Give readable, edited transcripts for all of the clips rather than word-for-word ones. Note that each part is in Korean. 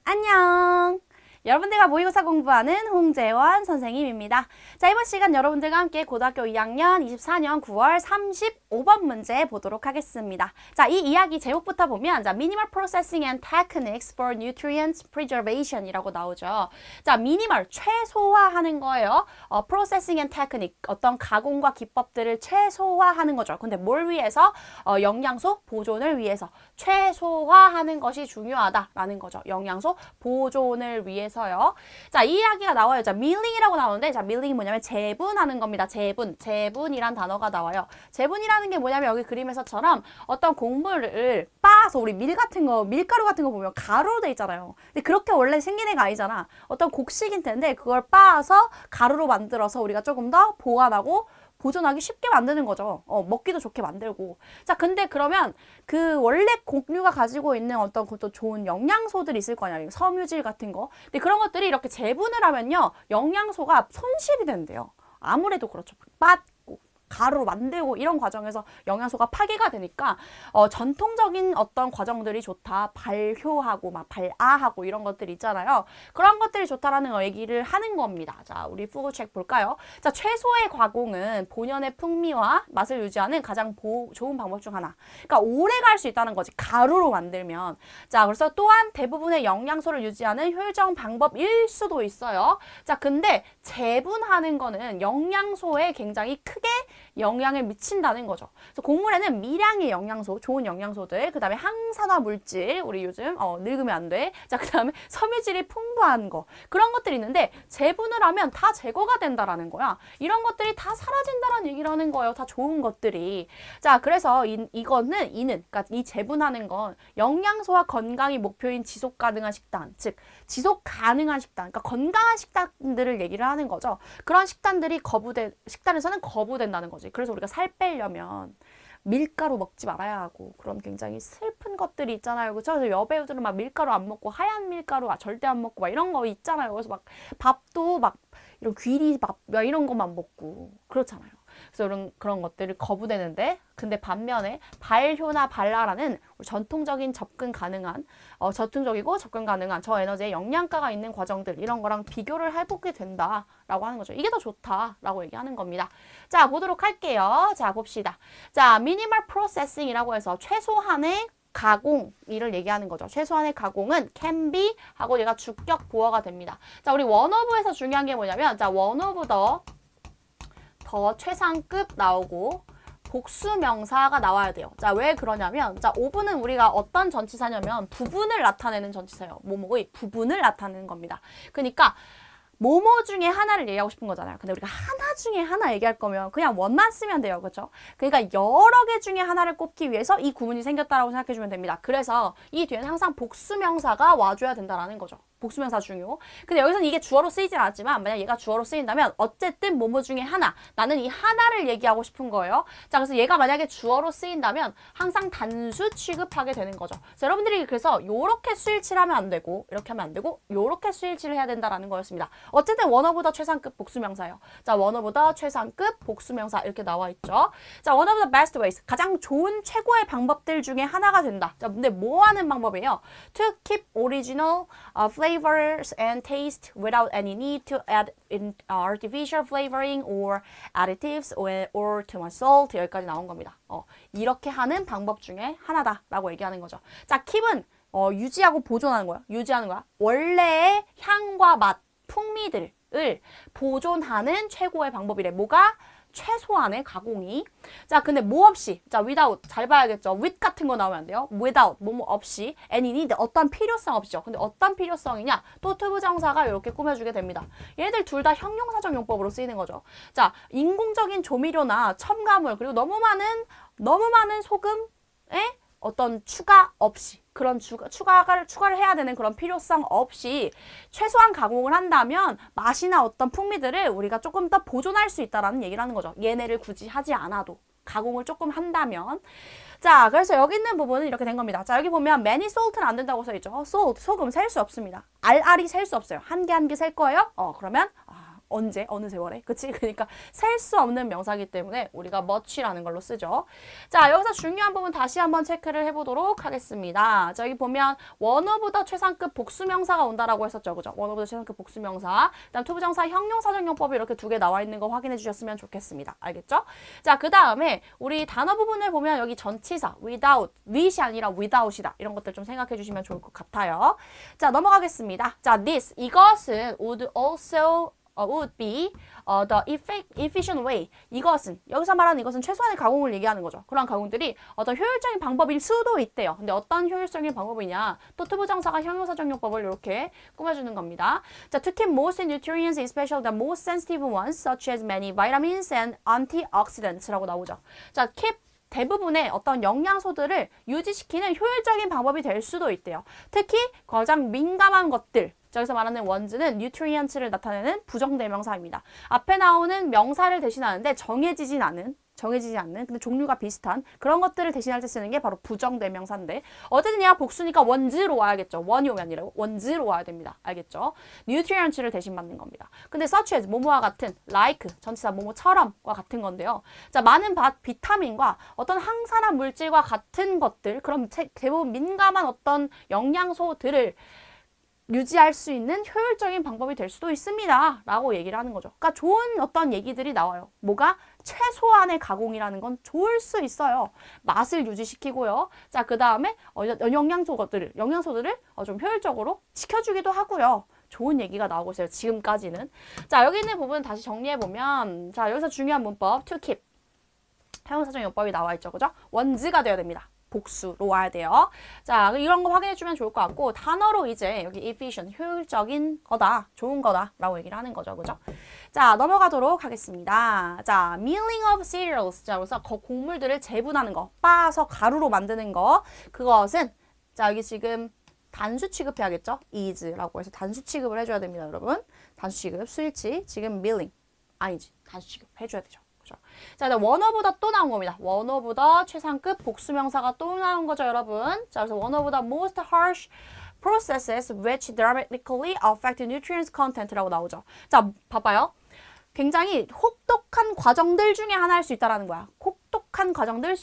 안녕! 여러분들과 모의고사 공부하는 홍재원 선생님입니다. 자, 이번 시간 여러분들과 함께 고등학교 2학년 24년 9월 35번 문제 보도록 하겠습니다. 자, 이 이야기 제목부터 보면 자, Minimal Processing and Techniques for Nutrient Preservation 이라고 나오죠. 자, 미니멀, 최소화하는 거예요. Processing and Technique, 어떤 가공과 기법들을 최소화하는 거죠. 근데 뭘 위해서? 영양소 보존을 위해서 최소화하는 것이 중요하다라는 거죠. 영양소 보존을 위해서 자, 이 이야기가 나와요. 자, 밀링이라고 나오는데, 자, 밀링이 뭐냐면 재분하는 겁니다. 재분이란 단어가 나와요. 재분이라는 게 뭐냐면 여기 그림에서처럼 어떤 곡물을 빻아서 우리 밀가루 같은 거 보면 가루로 돼 있잖아요. 근데 그렇게 원래 생긴 애가 아니잖아. 어떤 곡식일 텐데 그걸 빻아서 가루로 만들어서 우리가 조금 더 보관하고 보존하기 쉽게 만드는 거죠. 먹기도 좋게 만들고. 자, 근데 그러면 그 원래 곡류가 가지고 있는 어떤 것도 좋은 영양소들이 있을 거 아니야. 섬유질 같은 거. 근데 그런 것들이 이렇게 재분을 하면요. 영양소가 손실이 된대요. 아무래도 그렇죠. 빻고 가루로 만들고 이런 과정에서 영양소가 파괴가 되니까 전통적인 어떤 과정들이 좋다. 발효하고 막 발아하고 이런 것들 있잖아요. 그런 것들이 좋다라는 얘기를 하는 겁니다. 자, 우리 푸드책 볼까요? 자, 채소의 가공은 본연의 풍미와 맛을 유지하는 가장 좋은 방법 중 하나. 그러니까 오래 갈 수 있다는 거지. 가루로 만들면. 자, 그래서 또한 대부분의 영양소를 유지하는 효율적 방법일 수도 있어요. 자, 근데 재분하는 거는 영양소에 굉장히 크게 영향을 미친다는 거죠. 그래서 곡물에는 미량의 영양소, 좋은 영양소들, 그 다음에 항산화 물질, 우리 요즘 늙으면 안 돼. 자, 그 다음에 섬유질이 풍부한 거, 그런 것들이 있는데 재분을 하면 다 제거가 된다라는 거야. 이런 것들이 다 사라진다라는 얘기라는 거예요. 다 좋은 것들이. 자, 그래서 그러니까 이 재분하는 건 영양소와 건강이 목표인 지속 가능한 식단, 즉 지속 가능한 식단, 그러니까 건강한 식단들을 얘기를 하는 거죠. 그런 식단에서는 거부된다는 거지. 그래서 우리가 살 빼려면 밀가루 먹지 말아야 하고 그런 굉장히 슬픈 것들이 있잖아요. 그렇죠? 그래서 여배우들은 막 밀가루 안 먹고 하얀 밀가루 절대 안 먹고 막 이런 거 있잖아요. 그래서 막 밥도 막 이런 귀리밥 이런 것만 먹고 그렇잖아요. 그래서 그런 것들을 거부되는데, 근데 반면에 발효나 발라라는 전통적이고 접근 가능한 저에너지의 영양가가 있는 과정들, 이런 거랑 비교를 해보게 된다라고 하는 거죠. 이게 더 좋다라고 얘기하는 겁니다. 자, 보도록 할게요. 자, 봅시다. 자, minimal processing이라고 해서 최소한의 가공, 이를 얘기하는 거죠. 최소한의 가공은 can be 하고 얘가 주격 보어가 됩니다. 자, 우리 원어브에서 중요한 게 뭐냐면, 자, 원어브 더 최상급 나오고 복수명사가 나와야 돼요. 자, 왜 그러냐면, 자, 오브는 우리가 어떤 전치사냐면 부분을 나타내는 전치사예요. 뭐뭐의 부분을 나타내는 겁니다. 그러니까 뭐뭐 중에 하나를 얘기하고 싶은 거잖아요. 근데 우리가 하나 중에 하나 얘기할 거면 그냥 원만 쓰면 돼요. 그렇죠? 그러니까 여러 개 중에 하나를 꼽기 위해서 이 구문이 생겼다라고 생각해 주면 됩니다. 그래서 이 뒤에는 항상 복수명사가 와줘야 된다라는 거죠. 복수명사 중요. 근데 여기서는 이게 주어로 쓰이진 않았지만 만약 얘가 주어로 쓰인다면 어쨌든 뭐뭐 중에 하나, 나는 이 하나를 얘기하고 싶은 거예요. 자, 그래서 얘가 만약에 주어로 쓰인다면 항상 단수 취급하게 되는 거죠. 자, 여러분들이 그래서 요렇게 수일치를 하면 안 되고, 이렇게 하면 안 되고, 요렇게 수일치를 해야 된다라는 거였습니다. 어쨌든 원어보다 최상급 복수명사예요. 자, 원어보다 최상급 복수명사 이렇게 나와 있죠. 자, one of the best ways, 가장 좋은 최고의 방법들 중에 하나가 된다. 자, 근데 뭐 하는 방법이에요? To keep original flavors and taste without any need to add in artificial flavoring or additives or too much salt. 여기까지 나온 겁니다. 이렇게 하는 방법 중에 하나다라고 얘기하는 거죠. 자, keep은 유지하고 보존하는 거야. 유지하는 거야. 원래의 향과 맛, 풍미들을 보존하는 최고의 방법이래. 뭐가? 최소한의 가공이. 자, 근데 뭐 없이, 자, without 잘 봐야겠죠. with 같은 거 나오면 안 돼요. without 뭐뭐 없이, any need 어떤 필요성 없이죠. 근데 어떤 필요성이냐? 또 투부정사가 이렇게 꾸며주게 됩니다. 얘네들 둘 다 형용사적 용법으로 쓰이는 거죠. 자, 인공적인 조미료나 첨가물, 그리고 너무 많은 소금에 어떤 추가 없이, 그런 추가를 해야 되는 그런 필요성 없이 최소한 가공을 한다면 맛이나 어떤 풍미들을 우리가 조금 더 보존할 수 있다라는 얘기를 하는 거죠. 얘네를 굳이 하지 않아도 가공을 조금 한다면. 자, 그래서 여기 있는 부분은 이렇게 된 겁니다. 자, 여기 보면 many salt는 안 된다고 써있죠. salt, 소금 셀 수 없습니다. 알알이 셀 수 없어요. 한 개 한 개 셀 거예요? 그러면 언제? 어느 세월에? 그치? 그러니까 셀 수 없는 명사이기 때문에 우리가 much라는 걸로 쓰죠. 자, 여기서 중요한 부분 다시 한번 체크를 해보도록 하겠습니다. 자, 여기 보면 원어보다 최상급 복수명사가 온다라고 했었죠. 그죠? 원어보다 최상급 복수명사. 그다음 투부정사 형용사정용법이 이렇게 두 개 나와 있는 거 확인해 주셨으면 좋겠습니다. 알겠죠? 자, 그 다음에 우리 단어 부분을 보면 여기 전치사 without, with이 아니라 without이다. 이런 것들 좀 생각해 주시면 좋을 것 같아요. 자, 넘어가겠습니다. 자, this, 이것은 would also would be the efficient way. 이것은, 여기서 말하는 이것은 최소한의 가공을 얘기하는 거죠. 그런 가공들이 어떤 효율적인 방법일 수도 있대요. 근데 어떤 효율적인 방법이냐? 또 투부정사가 형용사정용법을 이렇게 꾸며주는 겁니다. 자, to keep most nutrients, especially the most sensitive ones, such as many vitamins and antioxidants라고 나오죠. 자, keep 대부분의 어떤 영양소들을 유지시키는 효율적인 방법이 될 수도 있대요. 특히 가장 민감한 것들, 여기서 말하는 ones는 nutrients를 나타내는 부정대명사입니다. 앞에 나오는 명사를 대신하는데 정해지지 않는, 근데 종류가 비슷한 그런 것들을 대신할 때 쓰는 게 바로 부정대명사인데 어쨌든 얘가 복수니까 ones로 와야겠죠. one이 오면 아니라 ones로 와야 됩니다. 알겠죠? nutrients를 대신 받는 겁니다. 근데 such as, 뭐뭐와 같은, like, 전치사 뭐뭐처럼과 같은 건데요. 자, 많은 비타민과 어떤 항산화 물질과 같은 것들, 그럼 대부분 민감한 어떤 영양소들을 유지할 수 있는 효율적인 방법이 될 수도 있습니다. 라고 얘기를 하는 거죠. 그러니까 좋은 어떤 얘기들이 나와요. 뭐가? 최소한의 가공이라는 건 좋을 수 있어요. 맛을 유지시키고요. 자, 그 다음에 영양소들을 좀 효율적으로 지켜주기도 하고요. 좋은 얘기가 나오고 있어요. 지금까지는. 자, 여기 있는 부분 다시 정리해보면, 자, 여기서 중요한 문법, to keep. 형용사정용법이 나와 있죠. 그죠? 원즈가 되어야 됩니다. 복수로 와야 돼요. 자, 이런 거 확인해 주면 좋을 것 같고, 단어로 이제 여기 efficient, 효율적인 거다, 좋은 거다 라고 얘기를 하는 거죠. 그죠? 자, 넘어가도록 하겠습니다. 자, milling of cereals. 자, 그래서 곡물들을 재분하는 거, 빻아서 가루로 만드는 거, 그것은, 자, 여기 지금 단수 취급해야겠죠? is라고 해서 단수 취급을 해줘야 됩니다, 여러분. 단수 취급, 수일치, 지금 milling, 아니지, 단수 취급 해줘야 되죠. 자, 원어보다 또 나온 겁니다. 원어보다 최상급 복수명사가 또 나온 거죠, 여러분. 자, 그래서 원어보다 most harsh processes which dramatically affect nutrients content라고 나오죠. 자, 봐봐요. 굉장히 혹독한 과정들 중에 하나일 수 있다라는 거야. 혹독한 과정들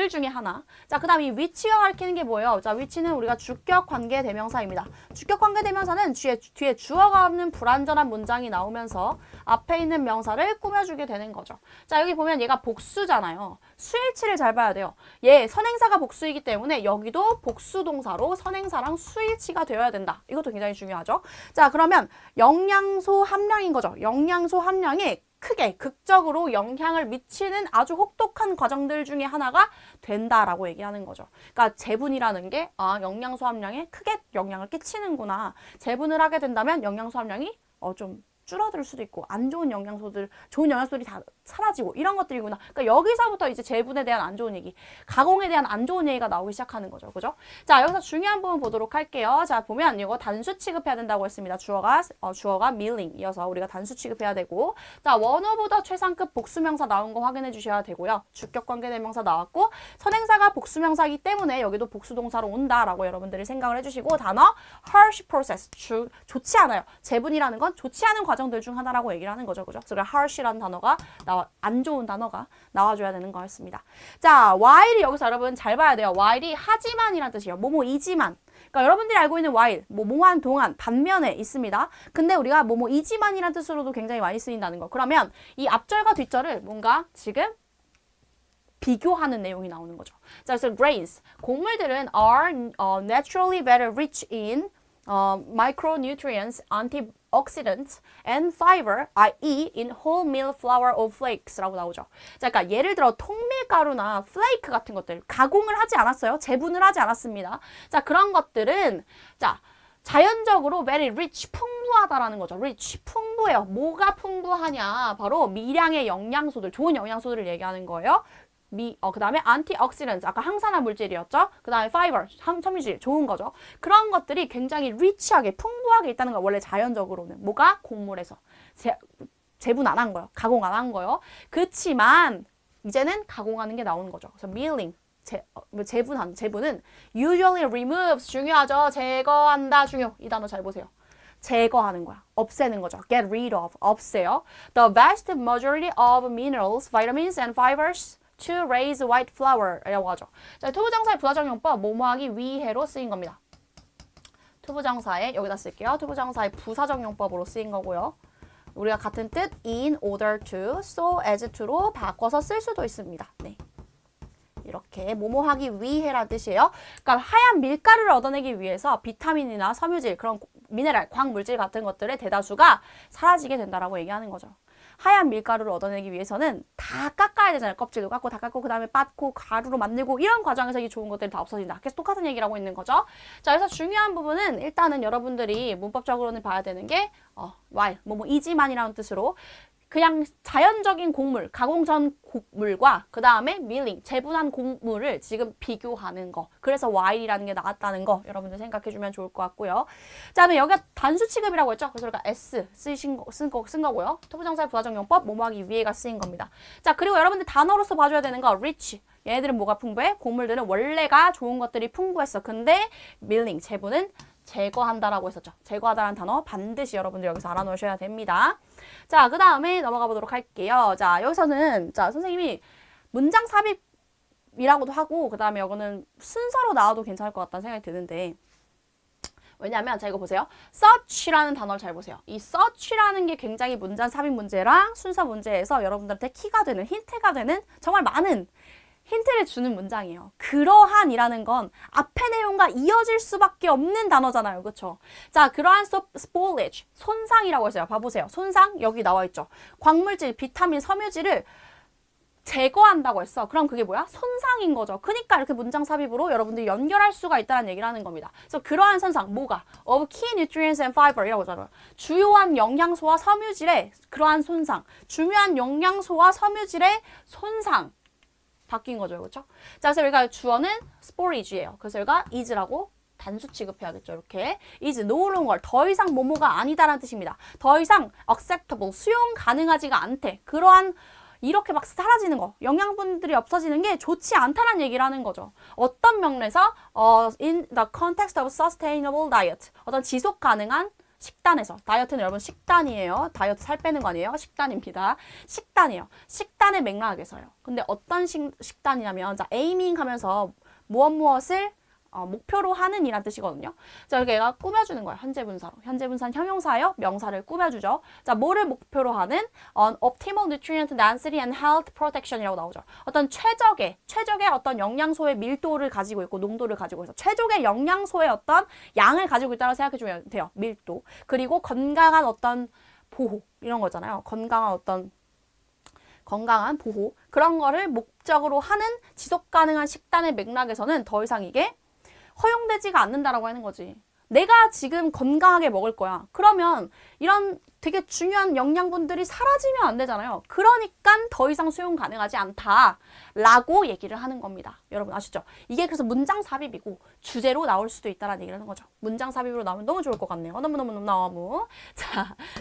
중에 하나. 자, 그 다음 이 which가 가리키는 게 뭐예요? 자, which는 우리가 주격 관계 대명사입니다. 주격 관계 대명사는 뒤에 주어가 없는 불완전한 문장이 나오면서 앞에 있는 명사를 꾸며주게 되는 거죠. 자, 여기 보면 얘가 복수잖아요. 수일치를 잘 봐야 돼요. 얘 선행사가 복수이기 때문에 여기도 복수동사로 선행사랑 수일치가 되어야 된다. 이것도 굉장히 중요하죠. 자, 그러면 영양소 함량인 거죠. 영양소 함량이 크게 극적으로 영향을 미치는 아주 혹독한 과정들 중에 하나가 된다라고 얘기하는 거죠. 그러니까 재분이라는 게 영양소 함량에 크게 영향을 끼치는구나. 재분을 하게 된다면 영양소 함량이 좀 줄어들 수도 있고 안 좋은 영양소들, 좋은 영양소들이 다 사라지고 이런 것들이구나. 그러니까 여기서부터 이제 재분에 대한 안 좋은 얘기, 가공에 대한 안 좋은 얘기가 나오기 시작하는 거죠. 그죠? 자, 여기서 중요한 부분 보도록 할게요. 자, 보면 이거 단수 취급해야 된다고 했습니다. 주어가 milling 이어서 우리가 단수 취급해야 되고, 자, 원어보다 최상급 복수명사 나온 거 확인해 주셔야 되고요. 주격 관계 대명사 나왔고 선행사가 복수명사이기 때문에 여기도 복수동사로 온다라고 여러분들이 생각을 해주시고, 단어 harsh process, 좋지 않아요. 재분이라는 건 좋지 않은 과정들 중 하나라고 얘기를 하는 거죠. 그죠? 그래서 harsh라는 단어가 안 좋은 단어가 나와줘야 되는 거였습니다. 자, while이 여기서 여러분 잘 봐야 돼요. while이 하지만이란 뜻이에요. 뭐뭐이지만. 그러니까 여러분들이 알고 있는 while, 뭐뭐한 동안, 반면에 있습니다. 근데 우리가 뭐뭐이지만이란 뜻으로도 굉장히 많이 쓰인다는 거. 그러면 이 앞절과 뒷절을 뭔가 지금 비교하는 내용이 나오는 거죠. 자, 그래서 grains, 곡물들은 are naturally better rich in micronutrients, antioxidants, and fiber, i.e. in whole meal flour or flakes라고 나오죠. 자, 그러니까 예를 들어 통밀가루나 플레이크 같은 것들 가공을 하지 않았어요. 재분을 하지 않았습니다. 자, 그런 것들은 자, 자연적으로 very rich, 풍부하다라는 거죠. rich, 풍부해요. 뭐가 풍부하냐? 바로 미량의 영양소들, 좋은 영양소들을 얘기하는 거예요. 그 다음에 antioxidants, 아까 항산화 물질이었죠. 그 다음에 fiber, 섬유질, 좋은 거죠. 그런 것들이 굉장히 rich하게, 풍부하게 있다는 거. 원래 자연적으로는 뭐가? 곡물에서 재분 안 한 거예요. 가공 안 한 거예요. 그렇지만 이제는 가공하는 게 나오는 거죠. 그래서 milling, 재분은 usually removes, 중요하죠. 제거한다, 중요. 이 단어 잘 보세요. 제거하는 거야. 없애는 거죠. get rid of, 없애요. The vast majority of minerals, vitamins and fibers to raise white flour이라고 하죠. 자, 투부정사의 부사적용법 뭐뭐하기 위해로 쓰인 겁니다. 투부정사에 여기다 쓸게요. 투부정사의 부사적용법으로 쓰인 거고요. 우리가 같은 뜻 in order to, so as to로 바꿔서 쓸 수도 있습니다. 네. 이렇게 뭐뭐하기 위해라는 뜻이에요. 그러니까 하얀 밀가루를 얻어내기 위해서 비타민이나 섬유질, 그런 미네랄, 광물질 같은 것들의 대다수가 사라지게 된다라고 얘기하는 거죠. 하얀 밀가루를 얻어내기 위해서는 다 깎아야 되잖아요. 껍질도 깎고 다 깎고 그 다음에 빻고 가루로 만들고 이런 과정에서 이 좋은 것들이 다 없어진다. 계속 똑같은 얘기를 하고 있는 거죠. 자, 그래서 중요한 부분은 일단은 여러분들이 문법적으로는 봐야 되는 게 while, 이지만이라는 뜻으로 그냥 자연적인 곡물, 가공 전 곡물과 그 다음에 밀링, 재분한 곡물을 지금 비교하는 거. 그래서 while이라는 게 나왔다는 거 여러분들 생각해 주면 좋을 것 같고요. 자, 그럼 여기가 단수 취급이라고 했죠? 그래서 우리가 S 쓴 거고요. 투부정사의 부사적용법, 뭐뭐하기 위해가 쓰인 겁니다. 자, 그리고 여러분들 단어로서 봐줘야 되는 거 rich. 얘네들은 뭐가 풍부해? 곡물들은 원래가 좋은 것들이 풍부했어. 근데 밀링, 재분은 제거한다라고 했었죠. 제거하다라는 단어 반드시 여러분들 여기서 알아놓으셔야 됩니다. 자, 그 다음에 넘어가 보도록 할게요. 자, 여기서는 자 선생님이 문장 삽입이라고도 하고 그 다음에 이거는 순서로 나와도 괜찮을 것 같다는 생각이 드는데 왜냐하면 자 이거 보세요. such라는 단어를 잘 보세요. 이 such라는 게 굉장히 문장 삽입 문제랑 순서 문제에서 여러분들한테 키가 되는 힌트가 되는 정말 많은 힌트를 주는 문장이에요. 그러한이라는 건 앞의 내용과 이어질 수밖에 없는 단어잖아요. 그렇죠? 자, 그러한 spoilage, 손상이라고 했어요. 봐보세요. 손상 여기 나와 있죠. 광물질, 비타민, 섬유질을 제거한다고 했어. 그럼 그게 뭐야? 손상인 거죠. 그러니까 이렇게 문장 삽입으로 여러분들이 연결할 수가 있다는 얘기를 하는 겁니다. 그래서 그러한 손상, 뭐가? of key nutrients and fiber이라고 하잖아요. 주요한 영양소와 섬유질의 그러한 손상, 중요한 영양소와 섬유질의 손상. 바뀐 거죠, 그렇죠? 자, 그래서 여기가 주어는 sporage예요. 그래서 여기가 is라고 단수 취급해야겠죠, 이렇게. is no longer, 더 이상 뭐뭐가 아니다라는 뜻입니다. 더 이상 acceptable, 수용 가능하지가 않대. 그러한 이렇게 막 사라지는 거, 영양분들이 없어지는 게 좋지 않다는 얘기를 하는 거죠. 어떤 면에서 in the context of sustainable diet, 어떤 지속 가능한 식단에서, 다이어트는 여러분 식단이에요. 다이어트 살 빼는 거 아니에요. 식단입니다. 식단이에요. 식단의 맥락에서요. 근데 어떤 식단이냐면 자, aiming 하면서 무엇을 목표로 하는 이란 뜻이거든요. 자, 이렇게 얘가 꾸며주는 거예요. 현재 분사로. 현재 분사는 형용사예요. 명사를 꾸며주죠. 자, 뭐를 목표로 하는 optimal nutrient density and health protection이라고 나오죠. 어떤 최적의 어떤 영양소의 밀도를 가지고 있고 농도를 가지고 있어. 최적의 영양소의 어떤 양을 가지고 있다고 생각해 주면 돼요. 밀도. 그리고 건강한 어떤 보호 이런 거잖아요. 건강한 보호 그런 거를 목적으로 하는 지속 가능한 식단의 맥락에서는 더 이상 이게 허용되지가 않는다라고 하는 거지. 내가 지금 건강하게 먹을 거야. 그러면 이런 되게 중요한 영양분들이 사라지면 안 되잖아요. 그러니까 더 이상 수용 가능하지 않다라고 얘기를 하는 겁니다. 여러분 아시죠? 이게 그래서 문장 삽입이고 주제로 나올 수도 있다라는 얘기를 하는 거죠. 문장 삽입으로 나오면 너무 좋을 것 같네요. 너무.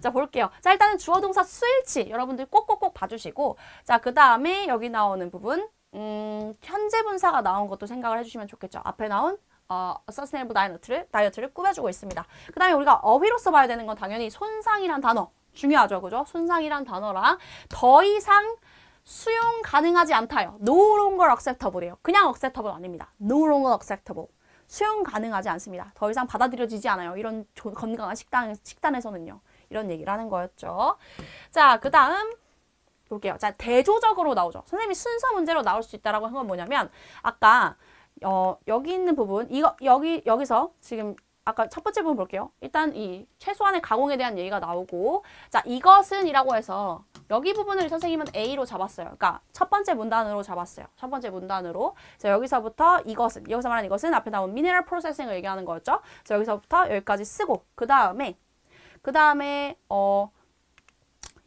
자 볼게요. 자 일단은 주어 동사 수일치 여러분들 꼭꼭꼭 봐주시고 자 그 다음에 여기 나오는 부분 현재 분사가 나온 것도 생각을 해주시면 좋겠죠. 앞에 나온 sustainable 다이어트를 꾸며주고 있습니다. 그 다음에 우리가 어휘로서 봐야 되는 건 당연히 손상이란 단어 중요하죠. 그죠? 손상이란 단어랑 더 이상 수용 가능하지 않다요. No longer acceptable이에요. 그냥 acceptable 아닙니다. No longer acceptable. 수용 가능하지 않습니다. 더 이상 받아들여지지 않아요. 이런 건강한 식단에서는요. 이런 얘기를 하는 거였죠. 자, 그 다음 볼게요. 자, 대조적으로 나오죠. 선생님이 순서 문제로 나올 수 있다라고 한 건 뭐냐면 아까 여기 있는 부분, 여기서 지금 아까 첫 번째 부분 볼게요. 일단 이 최소한의 가공에 대한 얘기가 나오고, 자, 이것은 이라고 해서 여기 부분을 선생님은 A로 잡았어요. 그러니까 첫 번째 문단으로 잡았어요. 첫 번째 문단으로. 자, 여기서부터 여기서 말하는 이것은 앞에 나온 미네랄 프로세싱을 얘기하는 거였죠. 자, 여기서부터 여기까지 쓰고, 그 다음에,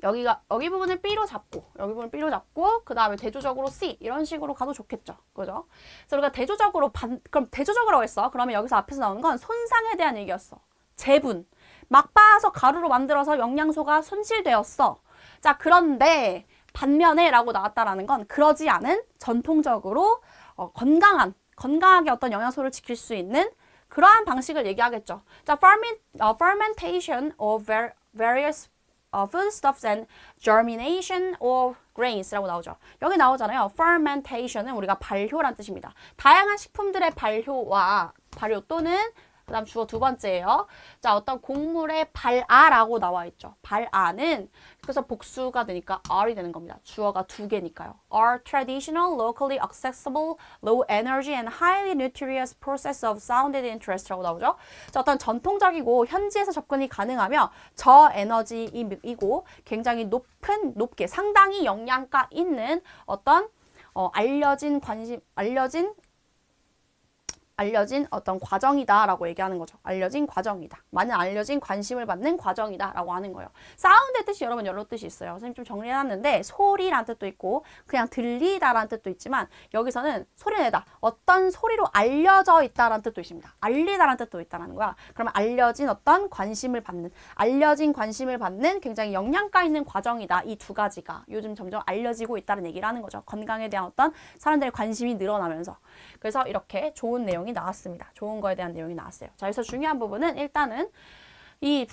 여기 부분을 B로 잡고, 그 다음에 대조적으로 C, 이런 식으로 가도 좋겠죠. 그죠? 그래서 우리가 그럼 대조적으로 했어. 그러면 여기서 앞에서 나오는 건 손상에 대한 얘기였어. 재분. 막 빻아서 가루로 만들어서 영양소가 손실되었어. 자, 그런데 반면에 라고 나왔다라는 건 그러지 않은 전통적으로 건강하게 어떤 영양소를 지킬 수 있는 그러한 방식을 얘기하겠죠. 자, fermentation of various foodstuffs and germination of grains라고 나오죠. 여기 나오잖아요. fermentation은 우리가 발효란 뜻입니다. 다양한 식품들의 발효 또는 그다음 주어 두 번째예요. 자, 어떤 곡물의 발아라고 나와 있죠. 발아는 그래서 복수가 되니까 are이 되는 겁니다. 주어가 두 개니까요. are traditional, locally accessible, low energy and highly nutritious process of sounded interest라고 나오죠. 자, 어떤 전통적이고 현지에서 접근이 가능하며 저에너지이고 굉장히 높게 상당히 영양가 있는 어떤 알려진 어떤 과정이다라고 얘기하는 거죠. 알려진 과정이다. 많은 알려진 관심을 받는 과정이다라고 하는 거예요. 사운드의 뜻이 여러분 여러 뜻이 있어요. 선생님 좀 정리해놨는데 소리라는 뜻도 있고 그냥 들리다라는 뜻도 있지만 여기서는 소리내다. 어떤 소리로 알려져 있다라는 뜻도 있습니다. 알리다라는 뜻도 있다라는 거야. 그러면 알려진 어떤 관심을 받는 굉장히 영양가 있는 과정이다. 이 두 가지가 요즘 점점 알려지고 있다는 얘기를 하는 거죠. 건강에 대한 어떤 사람들의 관심이 늘어나면서. 그래서 이렇게 좋은 내용이 나왔습니다. 좋은 거에 대한 내용이 나왔어요. 자, 여기서 중요한 부분은 일단은 이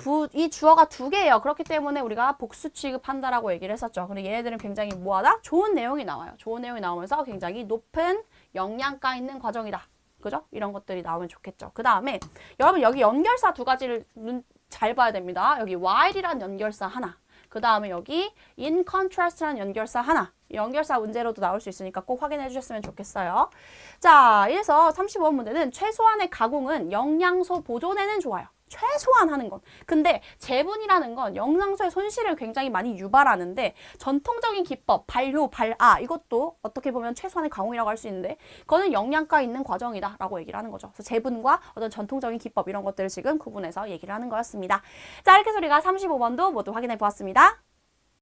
주어가 두 개예요. 그렇기 때문에 우리가 복수 취급한다라고 얘기를 했었죠. 근데 얘네들은 굉장히 뭐하다? 좋은 내용이 나와요. 좋은 내용이 나오면서 굉장히 높은 영양가 있는 과정이다. 그죠? 이런 것들이 나오면 좋겠죠. 그 다음에 여러분 여기 연결사 두 가지를 잘 봐야 됩니다. 여기 while이라는 연결사 하나. 그 다음에 여기 in contrast라는 연결사 하나. 연결사 문제로도 나올 수 있으니까 꼭 확인해 주셨으면 좋겠어요. 자, 이래서 35번 문제는 최소한의 가공은 영양소 보존에는 좋아요. 최소한 하는 건. 근데 재분이라는 건 영양소의 손실을 굉장히 많이 유발하는데 전통적인 기법, 발효, 발아 이것도 어떻게 보면 최소한의 가공이라고 할 수 있는데 그거는 영양가 있는 과정이다 라고 얘기를 하는 거죠. 그래서 재분과 어떤 전통적인 기법 이런 것들을 지금 구분해서 얘기를 하는 거였습니다. 자, 이렇게 해서 우리가 35번도 모두 확인해 보았습니다.